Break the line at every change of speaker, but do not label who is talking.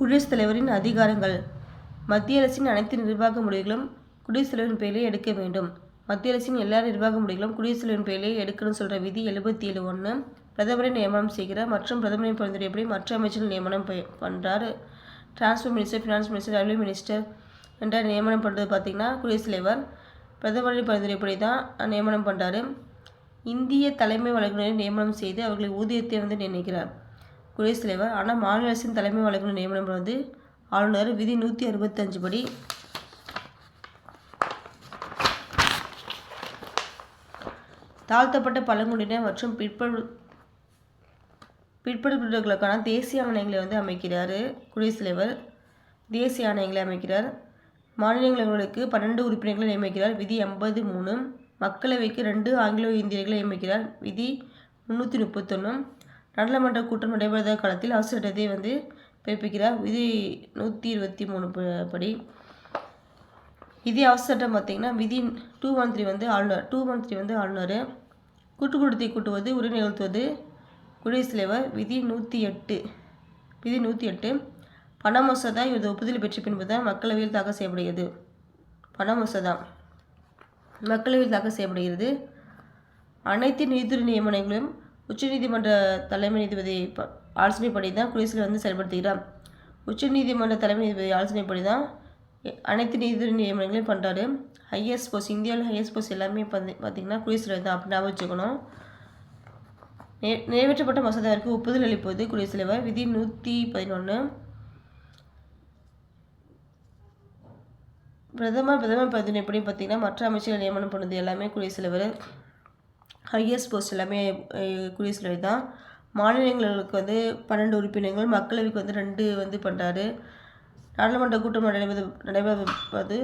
குடியரசுத் தலைவரின் அதிகாரங்கள். மத்திய அரசின் அனைத்து நிர்வாக முடிவுகளும் குடியரசுத் தலைவரின் பெயரிலே எடுக்க வேண்டும். மத்திய அரசின் எல்லா நிர்வாக முடிவுகளும் குடியரசுத் தலைவரின் பெயரிலே எடுக்கணும்னு சொல்கிற விதி 77(1). பிரதமரை நியமனம் செய்கிறார் மற்றும் பிரதமரின் பரிந்துரைப்படி மற்ற அமைச்சர்கள் நியமனம் பண்ணுறார். Transport minister, finance minister, railway minister என்ற நியமனம் பண்ணுறது பார்த்திங்கன்னா குடியரசுத் தலைவர் பிரதமரின் பரிந்துரைப்படி தான் நியமனம் பண்ணுறாரு. இந்திய தலைமை வழங்குநரை நியமனம் செய்து அவர்களின் ஊதியத்தை நிர்ணயிக்கிறார் குடியரசுத் தலைவர். ஆனால் மாநில அரசின் தலைமை வழங்குநர் நியமனம் ஆளுநர். விதி 165 படி தாழ்த்தப்பட்ட பழங்குடியினர் மற்றும் பிற்படுத்தப்பட்டவர்களுக்கான தேசிய ஆணையங்களை அமைக்கிறார் குடியரசுத் தலைவர். தேசிய ஆணையங்களை அமைக்கிறார். மாநிலங்களவைகளுக்கு 12 உறுப்பினர்களை நியமிக்கிறார். விதி 83. மக்களவைக்கு 2 ஆங்கிலோ இந்தியர்களை நியமிக்கிறார். விதி 331. நாடாளுமன்ற கூட்டம் நடைபெறாத காலத்தில் அவசர சட்டத்தை பிறப்பிக்கிறார். விதி 123 படி. விதி அவசர சட்டம் பார்த்திங்கன்னா விதி 213 ஆளுநர். 213 ஆளுநர். கூட்டுக்கூட்டத்தை கூட்டுவது, உரை நிகழ்த்துவது குடியரசுத் தலைவர். விதி 108. பண மசோதா இவரது ஒப்புதல் பெற்ற பின்பு தான் மக்களவையில் தாக்கல் செய்யப்படுகிறது. பண மசோதா மக்களவையில் தாக்கல் செய்யப்படுகிறது. அனைத்து நீதித்துறை நியமனங்களும் உச்சநீதிமன்ற தலைமை நீதிபதி ஆலோசனைப்படி தான் குடியரசுத் செயல்படுத்துகிறார். உச்சநீதிமன்ற தலைமை நீதிபதி ஆலோசனைப்படி தான் அனைத்து நீதித்துறை நியமனங்களையும் பண்ணுறாரு. ஹையஸ்ட் போஸ்ட், இந்தியாவில் ஹையஸ்ட் போஸ்ட் எல்லாமே பார்த்திங்கன்னா குடியரசுத் தலைவர் தான். அப்படி ஞாபகம் வச்சுக்கணும். நிறைவேற்றப்பட்ட மசோதாவிற்கு ஒப்புதல் அளிப்பது குடியரசுத் தலைவர். விதி 111. பிரதமர் பரிந்துரைப்படி பார்த்திங்கன்னா மற்ற அமைச்சர்கள் நியமனம் பண்ணுறது எல்லாமே குடியரசுத் தலைவர். ஹையஸ்ட் போஸ்ட் எல்லாமே குடியரசுத் தலைவர் தான். மாநிலங்களுக்கு 12 உறுப்பினர்கள், மக்களவைக்கு 2 பண்ணுறாரு. நாடாளுமன்ற கூட்டம் நடைபெறுவது